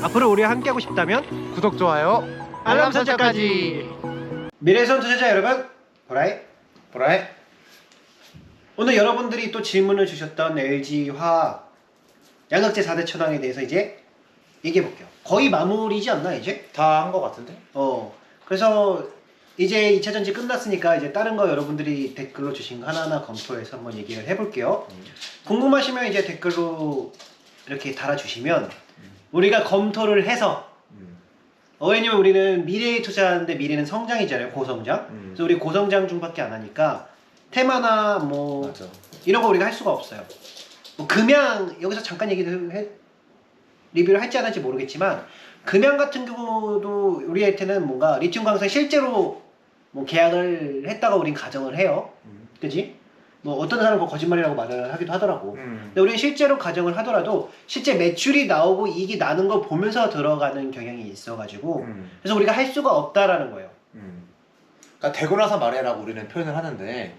앞으로 우리와 함께하고 싶다면 구독, 좋아요, 알람 설정까지. 미래선 투자자 여러분, 보라이. 오늘 여러분들이 또 질문을 주셨던 LG화학 양극재 4대 천왕에 대해서 이제 얘기해 볼게요. 거의 마무리지 않나 이제? 다 한 것 같은데? 그래서 이제 2차 전지 끝났으니까 이제 다른 거 여러분들이 댓글로 주신 거 하나하나 검토해서 한번 얘기를 해볼게요. 궁금하시면 이제 댓글로 이렇게 달아주시면 우리가 검토를 해서 왜냐면 우리는 미래에 투자하는데 미래는 성장이잖아요. 고성장. 그래서 우리 고성장 중밖에 안 하니까 테마나 뭐 맞아. 이런 거 우리가 할 수가 없어요. 뭐 금양 여기서 잠깐 리뷰를 할지 안 할지 모르겠지만 금양 같은 경우도 우리한테는 뭔가 리튬 광산 실제로 뭐 계약을 했다가 우린 가정을 해요. 그지? 뭐 어떤 사람은 거짓말이라고 말을 하기도 하더라고. 근데 우리는 실제로 가정을 하더라도 실제 매출이 나오고 이익이 나는 걸 보면서 들어가는 경향이 있어가지고 그래서 우리가 할 수가 없다라는 거예요. 그러니까 되고 나서 말해라고 우리는 표현을 하는데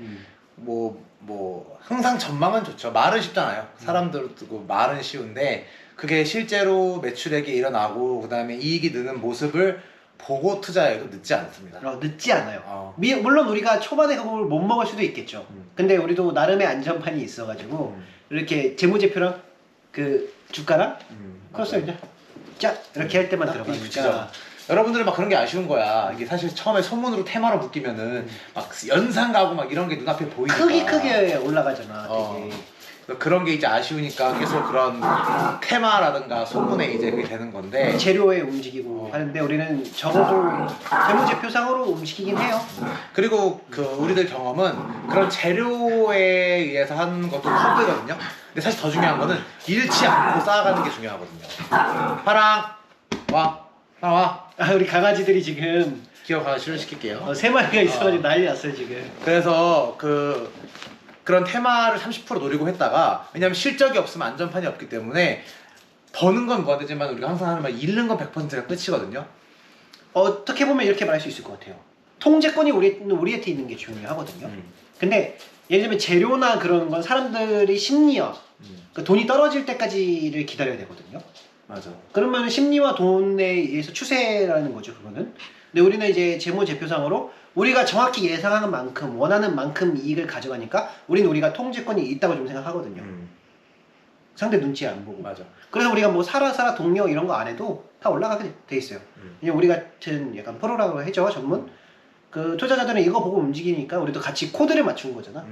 뭐 항상 전망은 좋죠. 말은 쉽잖아요. 사람들 두고 말은 쉬운데 그게 실제로 매출액이 일어나고 그 다음에 이익이 느는 모습을 보고 투자해도 늦지 않습니다. 늦지 않아요. 물론 우리가 초반에 그걸 못 먹을 수도 있겠죠. 근데 우리도 나름의 안전판이 있어가지고 이렇게 재무제표랑 그 주가랑 크로스 이제 쫙 이렇게 할 때만 들어가니까 여러분들은 막 그런 게 아쉬운 거야. 이게 사실 처음에 소문으로 테마로 묶이면은 막 연상 가고 막 이런 게 눈앞에 보이니까 크게 올라가잖아. 되게. 그런 게 이제 아쉬우니까 계속 그런 테마라든가 소문에 이제 그게 되는 건데 재료에 움직이고 하는데 우리는 적어도 재무제표상으로 움직이긴 해요. 그리고 그 우리들 경험은 그런 재료에 의해서 하는 것도 커브거든요. 근데 사실 더 중요한 거는 잃지 않고 쌓아가는 게 중요하거든요. 파랑 와. 우리 강아지들이 지금 기어 강아지를 시킬게요. 3마리가 있어가지고 난리 났어요 지금. 그래서 그런 테마를 30% 노리고 했다가 왜냐면 실적이 없으면 안전판이 없기 때문에 버는 건 무한대지만 우리가 항상 하는 말 잃는 건 100%가 끝이거든요. 어떻게 보면 이렇게 말할 수 있을 것 같아요. 통제권이 우리한테 있는 게 중요하거든요. 근데 예를 들면 재료나 그런 건 사람들이 심리와 그러니까 돈이 떨어질 때까지를 기다려야 되거든요. 맞아. 그러면 심리와 돈에 의해서 추세라는 거죠, 그거는. 근데 우리는 이제 재무제표상으로 우리가 정확히 예상하는 만큼, 원하는 만큼 이익을 가져가니까 우리가 통제권이 있다고 좀 생각하거든요. 상대 눈치 안 보고. 맞아. 그래서 우리가 뭐 사라 동료 이런 거 안 해도 다 올라가게 돼 있어요. 왜냐면 우리 같은 약간 프로라고 해죠, 전문. 그 투자자들은 이거 보고 움직이니까 우리도 같이 코드를 맞춘 거잖아.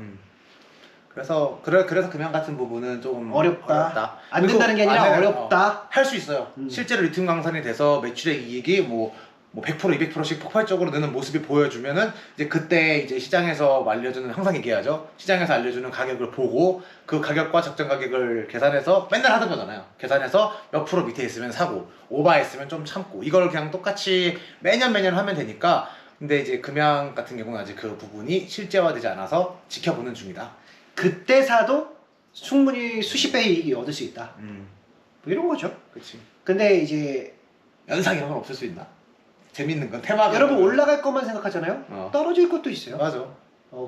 그래서 금양 같은 부분은 조금 어렵다. 안 된다는 게 아니라 어렵다. 할 수 있어요. 실제로 리튬 강산이 돼서 매출액 이익이 뭐 100%, 200%씩 폭발적으로 느는 모습이 보여주면은 이제 그때 이제 시장에서 알려주는 항상 얘기하죠. 시장에서 알려주는 가격을 보고 그 가격과 적정 가격을 계산해서 맨날 하던 거잖아요. 계산해서 몇 프로 밑에 있으면 사고 오버했으면 좀 참고 이걸 그냥 똑같이 매년 하면 되니까. 근데 이제 금양 같은 경우는 아직 그 부분이 실제화되지 않아서 지켜보는 중이다. 그때 사도 충분히 수십 배의 이익이 얻을 수 있다. 뭐 이런 거죠. 그렇지. 근데 이제 연상 이런 건 없을 수 있나? 재밌는 건 테마가 여러분 올라갈 것만 생각하잖아요. 떨어질 것도 있어요. 맞아.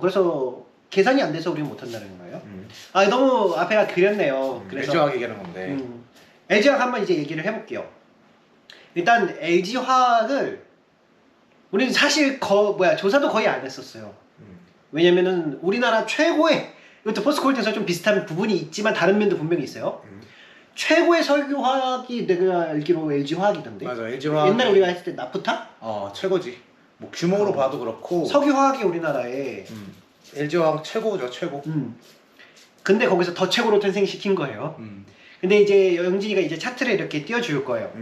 그래서 계산이 안 돼서 우리는 못한다는 거예요. 너무 앞에가 그렸네요. 그래서 LG화학 얘기하는 건데. LG화학 한번 이제 얘기를 해볼게요. 일단 LG화학을 우리는 사실 조사도 거의 안 했었어요. 왜냐면은 우리나라 최고의 이것도 포스코홀딩스와 좀 비슷한 부분이 있지만 다른 면도 분명히 있어요. 최고의 석유화학이 내가 알기로 LG화학이던데. 맞아. LG화학 옛날에 우리가 했을 때 나프타? 최고지. 뭐 규모로 봐도 그렇고 석유화학이 우리나라에 LG화학 최고죠. 최고. 근데 거기서 더 최고로 탄생시킨 거예요. 근데 이제 영진이가 이제 차트를 이렇게 띄워줄 거예요.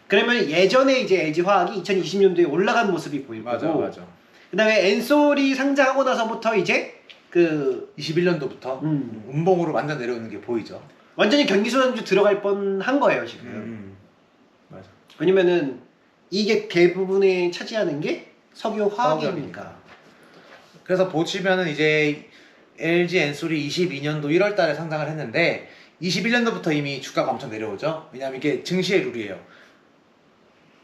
그러면 예전에 이제 LG화학이 2020년도에 올라간 모습이 보일 거고 맞아. 그 다음에 엔솔이 상장하고 나서부터 이제 21년도부터 운봉으로 완전 내려오는 게 보이죠. 완전히 경기순환주 들어갈 뻔한 거예요 지금. 맞아. 왜냐면은 이게 대부분에 차지하는 게 석유화학이니까. 그래서 보시면은 이제 LG 엔솔이 22년도 1월달에 상장을 했는데 21년도부터 이미 주가가 엄청 내려오죠. 왜냐면 이게 증시의 룰이에요.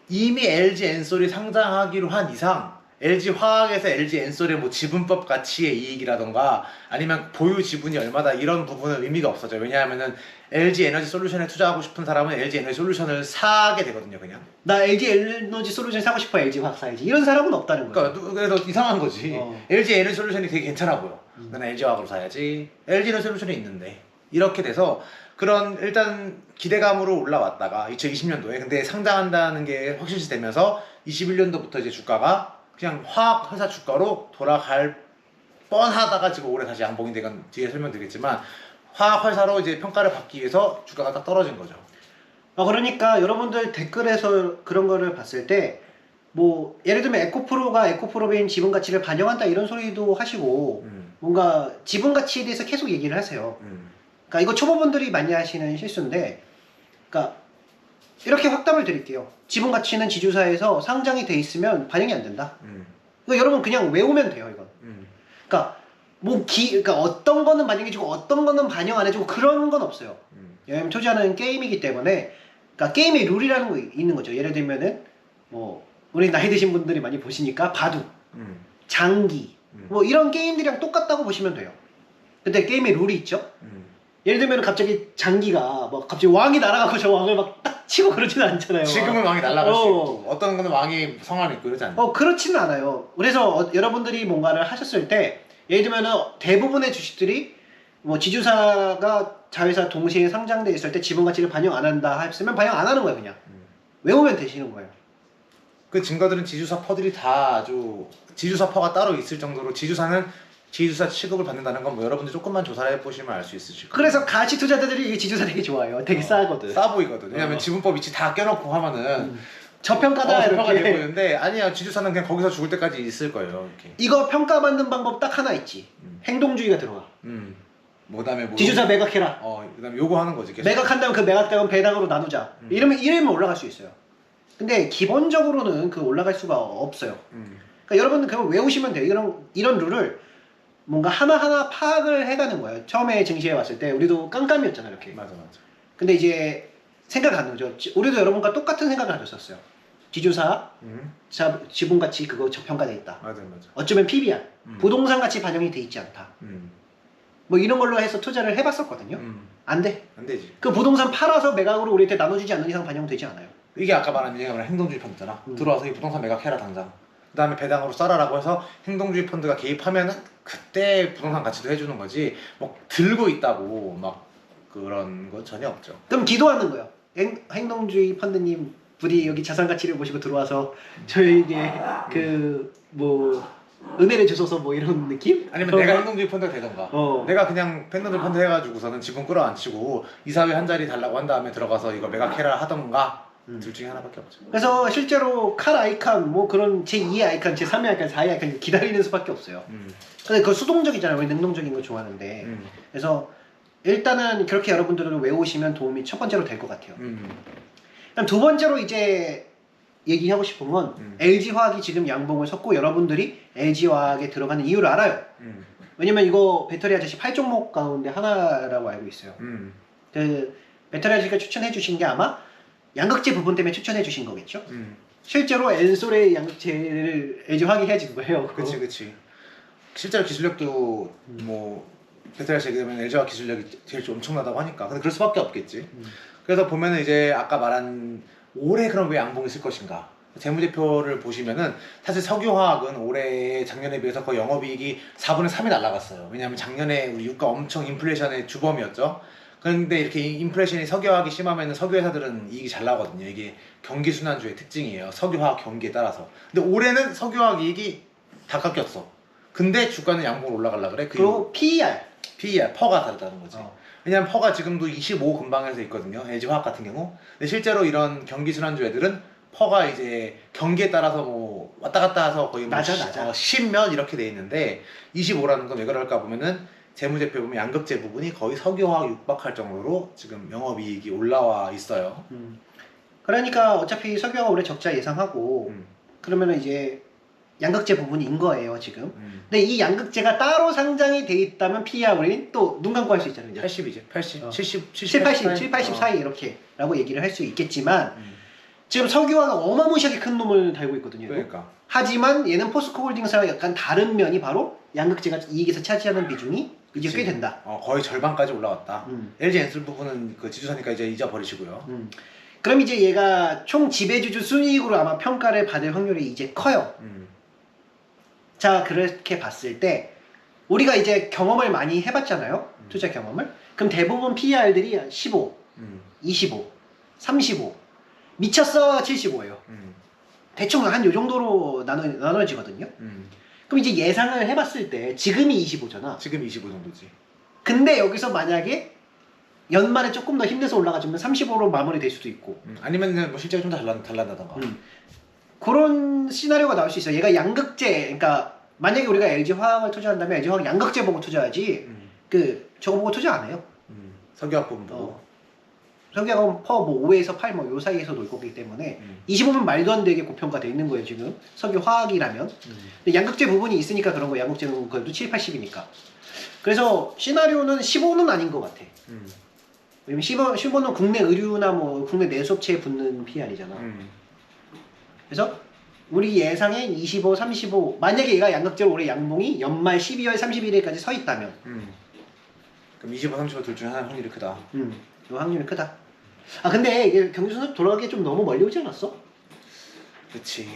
이미 LG 엔솔이 상장하기로 한 이상 LG 화학에서 LG 엔솔의 뭐 지분법 가치의 이익이라던가 아니면 보유 지분이 얼마다 이런 부분은 의미가 없어져요. 왜냐하면은 LG 에너지 솔루션에 투자하고 싶은 사람은 LG 에너지 솔루션을 사게 되거든요, 그냥. 나 LG 에너지 솔루션 사고 싶어. LG 화학 사야지. 이런 사람은 없다는 거야. 그러니까 그래서 이상한 거지. LG 에너지 솔루션이 되게 괜찮아 보여. 나는 LG 화학으로 사야지. LG 에너지 솔루션이 있는데 이렇게 돼서 그런 일단 기대감으로 올라왔다가 2020년도에 근데 상장한다는 게 확실시 되면서 21년도부터 이제 주가가 그냥 화학 회사 주가로 돌아갈 뻔하다가 지금 올해 다시 양봉이 되건 뒤에 설명드리겠지만 화학 회사로 이제 평가를 받기 위해서 주가가 딱 떨어진 거죠. 그러니까 여러분들 댓글에서 그런 거를 봤을 때 뭐 예를 들면 에코프로가 에코프로빈 지분 가치를 반영한다 이런 소리도 하시고 뭔가 지분 가치에 대해서 계속 얘기를 하세요. 그러니까 이거 초보분들이 많이 하시는 실수인데, 그러니까 이렇게 확답을 드릴게요. 지분 가치는 지주사에서 상장이 돼 있으면 반영이 안 된다. 이거 여러분 그냥 외우면 돼요, 이건. 그러니까 그러니까 어떤 거는 반영해주고 어떤 거는 반영 안 해주고 그런 건 없어요. 왜냐면 투자는 게임이기 때문에, 그러니까 게임의 룰이라는 거 있는 거죠. 예를 들면은 뭐 우리 나이 드신 분들이 많이 보시니까 바둑, 장기, 뭐 이런 게임들이랑 똑같다고 보시면 돼요. 근데 게임의 룰이 있죠. 예를 들면 갑자기 장기가 뭐 갑자기 왕이 날아가고 저 왕을 막 딱 치고 그러지는 않잖아요. 지금은 왕이 날아갈 수 있고 어떤 거는 왕이 성안이 있고 이러지 않나요? 그렇지는 않아요. 그래서 여러분들이 뭔가를 하셨을 때 예를 들면은 대부분의 주식들이 뭐 지주사가 자회사 동시에 상장돼 있을 때 지분 가치를 반영 안 한다 했으면 반영 안 하는 거예요. 그냥 외우면 되시는 거예요. 그 증거들은 지주사 퍼들이 다 아주 지주사 퍼가 따로 있을 정도로 지주사는 지주사 취급을 받는다는 건 뭐 여러분들 조금만 조사를 해보시면 알 수 있으실 거예요. 그래서 가치 투자자들이 이 지주사 되게 좋아해요. 되게 싸거든. 싸 보이거든. 왜냐면 지분법 위치 다 껴놓고 하면은 저평가다 평가 이렇게. 되고 있는데 아니야 지주사는 그냥 거기서 죽을 때까지 있을 거예요. 이렇게. 이거 평가받는 방법 딱 하나 있지. 행동주의가 들어가. 뭐 그다음에 뭐 지주사 매각해라. 그다음에 요거 하는 거지. 계속. 매각한다면 그 매각당은 배당으로 나누자. 이러면 올라갈 수 있어요. 근데 기본적으로는 그 올라갈 수가 없어요. 그러니까 여러분은 그걸 외우시면 돼요. 이런 룰을 뭔가 하나하나 파악을 해가는 거예요. 처음에 증시에 왔을 때 우리도 깜깜이었잖아요, 이렇게. 맞아. 근데 이제 생각하는 거죠. 우리도 여러분과 똑같은 생각을 가졌었어요. 지주사, 지분 가치 그거 저평가돼 있다. 맞아. 어쩌면 PBR, 부동산 가치 반영이 돼 있지 않다. 뭐 이런 걸로 해서 투자를 해봤었거든요. 안 돼. 안 되지. 그 부동산 팔아서 매각으로 우리한테 나눠주지 않는 이상 반영되지 않아요. 이게 아까 말한 얘기가 행동주의 펀드잖아. 들어와서 이 부동산 매각해라 당장. 그 다음에 배당으로 써라라고 해서 행동주의 펀드가 개입하면은 그때 부동산 가치도 해주는 거지. 뭐 들고 있다고 막 그런 거 전혀 없죠. 그럼 기도하는 거예요. 행동주의 펀드님 부디 여기 자산 가치를 보시고 들어와서 저에게 그 뭐 은혜를 주소서 뭐 이런 느낌? 아니면 내가 행동주의 펀드가 되던가. 내가 그냥 팬덤들 펀드 해가지고서는 지분 끌어안치고 이사회 한 자리 달라고 한 다음에 들어가서 이거 매각해라 하던가. 둘 중에 하나밖에 없죠. 그래서 실제로 칼 아이칸 뭐 그런 제2의 아이칸, 제3의 아이칸, 4의 아이칸 기다리는 수밖에 없어요. 근데 그거 수동적이잖아요. 우리 능동적인 거 좋아하는데. 그래서 일단은 그렇게 여러분들은 외우시면 도움이 첫 번째로 될 것 같아요. 그럼 두 번째로 이제 얘기하고 싶은 건 LG화학이 지금 양봉을 섰고 여러분들이 LG화학에 들어가는 이유를 알아요. 왜냐면 이거 배터리 아저씨 8종목 가운데 하나라고 알고 있어요. 그 배터리 아저씨가 추천해 주신 게 아마 양극재 부분 때문에 추천해 주신 거겠죠? 실제로 엔솔의 양극재를 LG화학이 해준 거예요. 그거. 그치. 실제로 기술력도 뭐 배터리가 얘기하면 LG화학 기술력이 제일 좀 엄청나다고 하니까. 근데 그럴 수밖에 없겠지. 그래서 보면은 이제 아까 말한 올해 그럼 왜 양봉이 있을 것인가? 재무제표를 보시면은 사실 석유화학은 올해 작년에 비해서 거의 영업이익이 4분의 3이 날라갔어요. 왜냐하면 작년에 우리 유가 엄청 인플레이션의 주범이었죠. 그런데 이렇게 인플레이션이 석유화학이 심하면 석유회사들은 이익이 잘 나거든요. 이게 경기순환주의 특징이에요. 석유화학 경기에 따라서. 근데 올해는 석유화학 이익이 다 깎였어. 근데 주가는 양봉으로 올라가려고 그래. 그리고 PER, 퍼가 다르다는 거지. 왜냐면 퍼가 지금도 25 근방에서 있거든요. LG화학 같은 경우. 근데 실제로 이런 경기순환주 애들은 퍼가 이제 경기에 따라서 뭐 왔다 갔다 해서 거의 뭐 낮아. 10몇 이렇게 돼 있는데 25라는 건 왜 그럴까 보면은 재무제표 보면 양극재 부분이 거의 석유화학 육박할 정도로 지금 영업이익이 올라와 있어요. 그러니까 어차피 석유화가 올해 적자 예상하고 그러면은 이제 양극재 부분인 거예요 지금. 근데 이 양극재가 따로 상장이 돼 있다면 PER 우리는 또 눈 감고 할 수 있잖아요. 80이죠. 80, 70, 7, 80, 7, 80 사이 이렇게 라고 얘기를 할 수 있겠지만 지금 석유화가 어마무시하게 큰 놈을 달고 있거든요. 그러니까. 하지만 얘는 포스코 홀딩스랑 약간 다른 면이 바로 양극재가 이익에서 차지하는 비중이 이제 꽤 된다. 거의 절반까지 올라왔다. 음. LG 엔솔 부분은 그 지주사니까 이제 잊어버리시고요. 그럼 이제 얘가 총 지배주주 순이익으로 아마 평가를 받을 확률이 이제 커요. 자, 그렇게 봤을 때 우리가 이제 경험을 많이 해봤잖아요. 투자 경험을. 그럼 대부분 PER들이 15, 25, 35, 미쳤어 75예요. 대충 한 요 정도로 나눠지거든요. 그럼 이제 예상을 해봤을 때 지금이 25잖아. 지금 25 정도지. 근데 여기서 만약에 연말에 조금 더 힘내서 올라가주면 35로 마무리될 수도 있고. 아니면 뭐 실제로 좀 달란다던가. 그런 시나리오가 나올 수 있어요. 얘가 양극재, 그러니까 만약에 우리가 LG 화학을 투자한다면 LG 화학 양극재 보고 투자하지. 저거 보고 투자 안 해요. 석유화학 부분 보고. 석유화학은 뭐 5에서 8 뭐 요 사이에서 놀 거기 때문에 25면 말도 안 되게 고평가돼 있는 거예요 지금. 석유화학이라면. 근데 양극재 부분이 있으니까 그런 거. 양극재는 그래도 7, 80이니까. 그래서 시나리오는 15는 아닌 것 같아. 왜냐면 15는 국내 의류나 뭐 국내 내수업체에 붙는 PR이잖아. 그래서 우리 예상에 25, 35 만약에 얘가 양극재로 올해 양봉이 연말 12월 31일까지 서 있다면 그럼 25, 35 둘 중에 하나 확률이 크다. 이 확률이 크다. 아 근데 이게 경기순환 돌아가기 좀 너무 멀리 오지 않았어? 그치.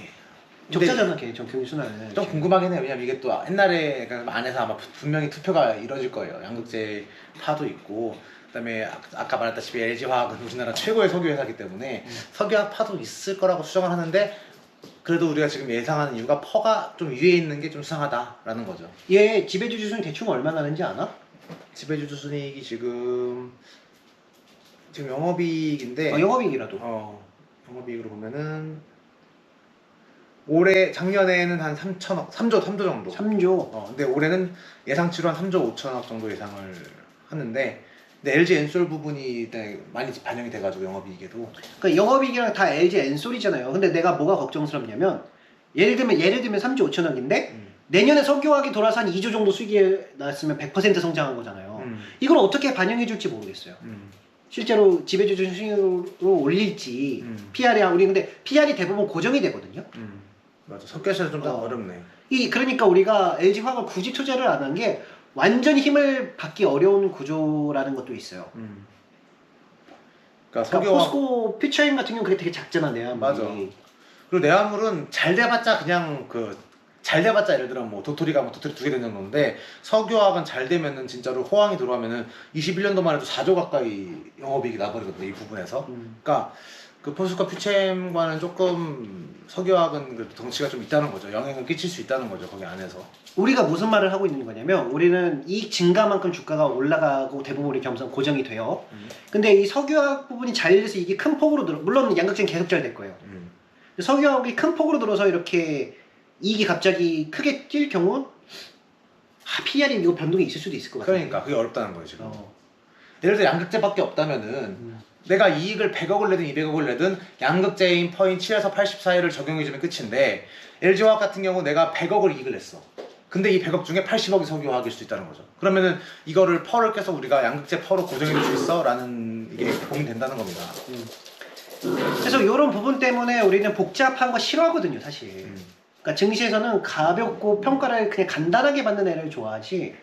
적자잖아 걔 좀 경기순환은. 좀 궁금하긴 해요. 왜냐면 이게 또 옛날에 안에서 아마 분명히 투표가 이루어질 거예요. 양극재 파도 있고 그다음에 아까 말했다시피 LG화학은 우리나라 최고의 석유 회사이기 때문에 석유화학 파도 있을 거라고 추정을 하는데 그래도 우리가 지금 예상하는 이유가 퍼가 좀 위에 있는 게 좀 수상하다라는 거죠. 얘 지배주주 순위 대충 얼마나 나는지 아나? 지배주주 순이익이 지금 영업이익인데 영업이익이라도. 영업이익으로 보면은 올해 작년에는 한 3조 정도. 3조. 근데 올해는 예상치로 한 3조 5천억 정도 예상을 하는데 근데 LG 엔솔 부분이 많이 반영이 돼가지고 영업이익에도. 그러니까 영업이익이랑 다 LG 엔솔이잖아요. 근데 내가 뭐가 걱정스럽냐면 예를 들면 3조 5천억인데 내년에 석유화학이 돌아서 한 2조 정도 수익이 났으면 100% 성장한 거잖아요. 이걸 어떻게 반영해 줄지 모르겠어요. 실제로 지배주주 수익으로 올릴지 PR이 우리 근데 PR이 대부분 고정이 되거든요. 맞아. 석유화학은 좀 더 어렵네. 그러니까 우리가 LG 화학을 굳이 투자를 안 한 게 완전히 힘을 받기 어려운 구조라는 것도 있어요. 그러니까 포스코 퓨처인 같은 경우는 그게 되게 작잖아 내야. 맞아. 그리고 내화물은 잘 돼봤자 그냥 잘 돼봤자 예를 들어 뭐 도토리가 도토리 2개 된 정도인데 석유화학은 잘 되면은 진짜로 호황이 들어가면은 21년도만 해도 4조 가까이 영업이익이 나버리거든요 이 부분에서. 그러니까 그 포스코 퓨챔과는 조금 석유화학은 그래도 덩치가 좀 있다는 거죠. 영향을 끼칠 수 있다는 거죠 거기 안에서. 우리가 무슨 말을 하고 있는 거냐면 우리는 이익 증가만큼 주가가 올라가고 대부분 우리 겸손 고정이 돼요. 근데 이 석유화학 부분이 잘 돼서 이게 큰 폭으로 물론 양극재는 계속 잘 될 거예요. 석유화학이 큰 폭으로 들어서 이렇게 이익이 갑자기 크게 뛸 경우 PR이 이거 변동이 있을 수도 있을 것 같아요. 그러니까 그게 어렵다는 거예요 지금. 예를 들어 양극재밖에 없다면은 내가 이익을 100억을 내든 200억을 내든 양극재인 퍼인 7에서 80 사이를 적용해주면 끝인데 LG화학 같은 경우 내가 100억을 이익을 냈어. 근데 이 100억 중에 80억이 석유화학일 수 있다는 거죠. 그러면은 이거를 퍼를 껴서 우리가 양극재 퍼로 고정해줄 수 있어? 라는 이게 고민된다는 겁니다. 그래서 이런 부분 때문에 우리는 복잡한 거 싫어하거든요 사실. 그러니까 증시에서는 가볍고 평가를 그냥 간단하게 받는 애를 좋아하지.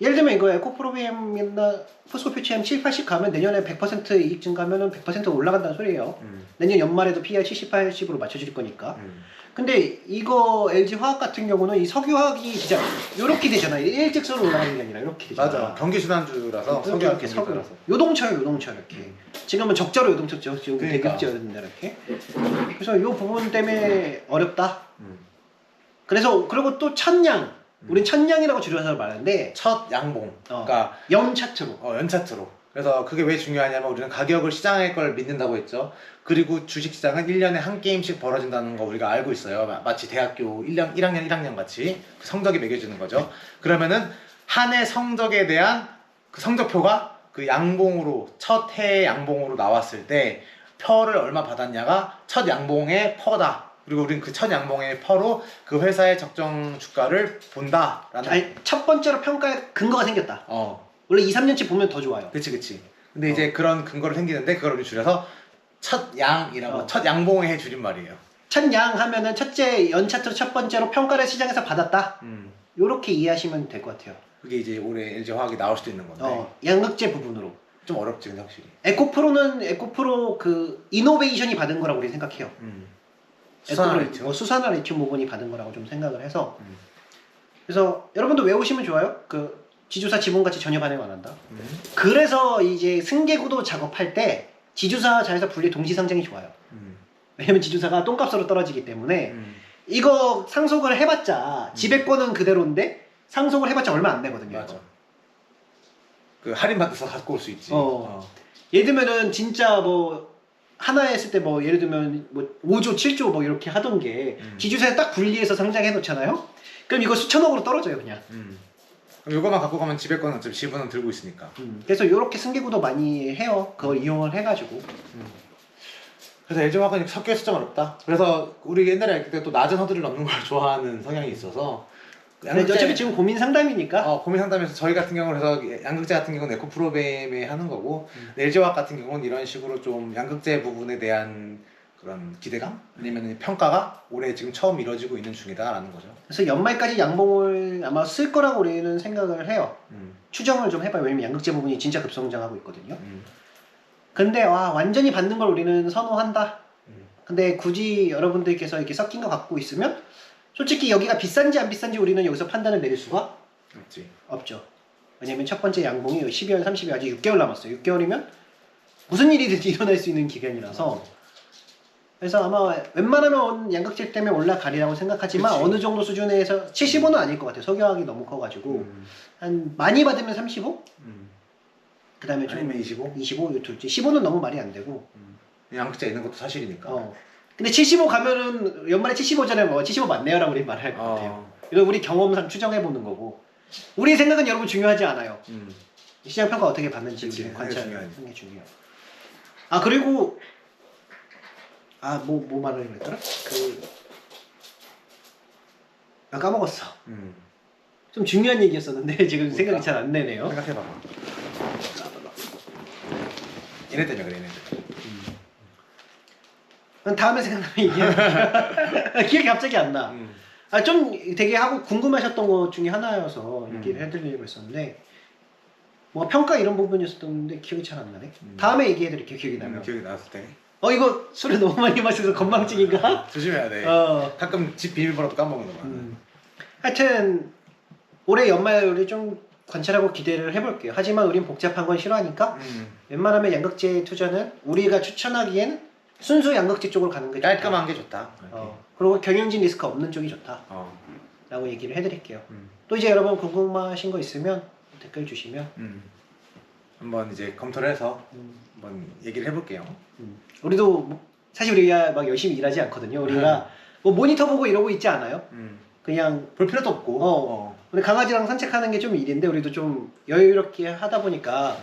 예를 들면 이거예요. 코프로비엠이나 포스코퓨치엠 7, 80 가면 내년에 100% 이익 증가하면 100% 올라간다는 소리예요. 내년 연말에도 PR 70, 80으로 맞춰질 거니까. 근데 이거 LG화학 같은 경우는 이 석유화학이 진짜 이렇게 되잖아. 일직선으로 올라가는 게 아니라 이렇게 되잖아. 맞아. 경기순환주라서 석유화학 경기순환주라서. 요동쳐요 이렇게. 지금은 적자로 요동쳤죠. 지금 대급제였는데 이렇게. 그래서 이 부분 때문에 어렵다. 그래서 그리고 또 천냥. 우린 천냥이라고 줄여서 말하는데 첫 양봉. 그러니까 연차트로. 연차트로. 그래서 그게 왜 중요하냐면 우리는 가격을 시장의 걸 믿는다고 했죠. 그리고 주식시장은 1년에 한 게임씩 벌어진다는 거 우리가 알고 있어요. 마치 대학교 1학년 같이 그 성적이 매겨지는 거죠. 그러면은 한 해 성적에 대한 그 성적표가 그 양봉으로 첫 해의 양봉으로 나왔을 때 표를 얼마 받았냐가 첫 양봉의 퍼다. 그리고 우린 그 첫 양봉의 퍼로 그 회사의 적정 주가를 본다라는. 아니 첫 번째로 평가의 근거가 생겼다. 원래 2, 3년치 보면 더 좋아요. 그치. 근데 이제 그런 근거를 생기는데 그걸 우리 줄여서 첫 양이라고 첫 양봉의 줄임말이에요. 첫 양 하면은 첫째 연차트 첫 번째로 평가를 시장에서 받았다. 요렇게 이해하시면 될 것 같아요. 그게 이제 올해 LG 화학이 나올 수도 있는 건데 양극재 부분으로. 좀 어렵지 근데 확실히. 에코프로는 에코프로 그 이노베이션이 받은 거라고 우리 생각해요. 수산화 리튬. 수산화 리튬 부분이 받은 거라고 좀 생각을 해서 그래서 여러분도 외우시면 좋아요. 그 지주사 지분가치 전혀 반영 안 한다. 그래서 이제 승계구도 작업할 때 지주사 자회사 분리 동시 상장이 좋아요. 왜냐면 지주사가 똥값으로 떨어지기 때문에 이거 상속을 해봤자 지배권은 그대로인데 상속을 해봤자 얼마 안 되거든요. 맞아. 그 할인 받아서 갖고 올 수 있지. 예를 들면은 진짜 뭐 하나 했을 때 뭐 예를 들면 뭐 5조, 7조 뭐 이렇게 하던 게 지주사에 딱 분리해서 상장해 놓잖아요. 그럼 이거 수천억으로 떨어져요 그냥. 그럼 이거만 갖고 가면 지배권은 어차피 지분은 들고 있으니까. 그래서 이렇게 승계구도 많이 해요. 그걸 이용을 해가지고. 그래서 LG 화학은 섞여서 좀 어렵다. 그래서 우리 옛날에 알기 때또 낮은 허들을 넘는 걸 좋아하는 성향이 있어서. 근데 어차피 지금 고민 상담이니까. 고민 상담에서 저희 같은 경우는 그래서 양극재 같은 경우는 에코프로베임에 하는 거고 LG 화학 같은 경우는 이런 식으로 좀 양극재 부분에 대한 그런 기대감 아니면 평가가 올해 지금 처음 이루어지고 있는 중이다라는 거죠. 그래서 연말까지 양봉을 아마 쓸 거라고 우리는 생각을 해요. 추정을 좀 해봐요. 왜냐면 양극재 부분이 진짜 급성장하고 있거든요. 근데 완전히 받는 걸 우리는 선호한다. 근데 굳이 여러분들께서 이렇게 섞인 거 갖고 있으면 솔직히 여기가 비싼지 안 비싼지 우리는 여기서 판단을 내릴 수가 없죠. 왜냐면 첫 번째 양봉이 12월 30일 아직 6개월 남았어요. 6개월이면 무슨 일이든지 일어날 수 있는 기간이라서 그래서 아마 웬만하면 양극재 때문에 올라가리라고 생각하지만 그치. 어느 정도 수준에서 75는 아닐 것 같아요. 석유화학이 너무 커가지고 한 많이 받으면 35? 그 다음에 좀 아니면 25? 25, 요 둘째 15는 너무 말이 안 되고 양극재 있는 것도 사실이니까. 근데 75 가면은 연말에 75전에 뭐 75 맞네요 라고 우리 말할 것 같아요. 이거 우리 경험상 추정해보는 거고 우리 생각은 여러분 중요하지 않아요. 시장 평가 어떻게 받는지 우리 관찰하는 게 중요해요. 그리고 뭐 말을 했더라? 까먹었어. 좀 중요한 얘기였었는데 지금 생각이 잘 안 나네요. 생각해봐봐. 얘네 때문에 그래 얘네들. 다음에 생각나면 얘기해. 기억이 갑자기 안 나. 좀 되게 하고 궁금하셨던 것 중에 하나여서 얘기를 해드리려고 했었는데 뭐 평가 이런 부분이었었는데 기억이 잘 안 나네. 다음에 얘기해드릴게요. 기억이 나면. 기억이 났을 때. 이거 술을 너무 많이 마셔서 건망증인가? 조심해야 돼. 가끔 집 비밀번호도 까먹는 거야. 하여튼 올해 연말 우리 좀 관찰하고 기대를 해볼게요. 하지만 우린 복잡한 건 싫어하니까 웬만하면 양극재 투자는 우리가 추천하기엔 순수 양극재 쪽으로 가는 게 깔끔한 게 좋다. 그리고 경영진 리스크 없는 쪽이 좋다 라고 얘기를 해드릴게요. 또 이제 여러분 궁금하신 거 있으면 댓글 주시면 한번 이제 검토를 해서 한번 얘기를 해볼게요. 우리도 사실 우리가 막 열심히 일하지 않거든요. 우리가 뭐 모니터 보고 이러고 있지 않아요. 그냥 볼 필요도 없고 근데 강아지랑 산책하는 게 좀 일인데 우리도 좀 여유롭게 하다 보니까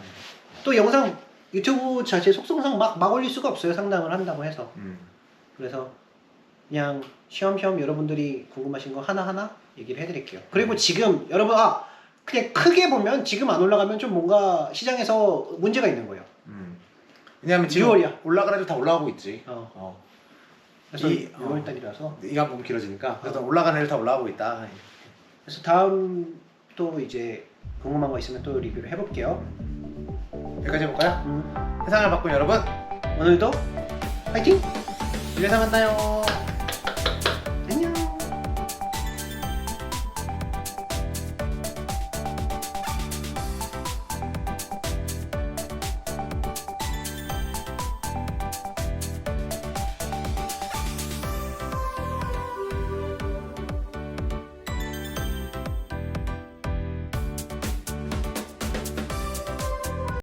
또 영상 유튜브 자체 속성상 막 올릴 수가 없어요. 상담을 한다고 해서 그래서 그냥 쉬엄쉬엄 여러분들이 궁금하신 거 하나하나 얘기를 해드릴게요. 그리고 지금 여러분 그냥 크게 보면 지금 안 올라가면 좀 뭔가 시장에서 문제가 있는 거예요. 왜냐면 지금 6월이야. 올라가는 애들 다 올라가고 있지. 그래서 6월달이라서 이가 너무 길어지니까 그래서 올라가는 애들 다 올라가고 있다. 그래서 다음 또 이제 궁금한 거 있으면 또 리뷰를 해볼게요. 여기까지 해볼까요? 세상을 바꾼 여러분 오늘도 파이팅! 집에서 만나요.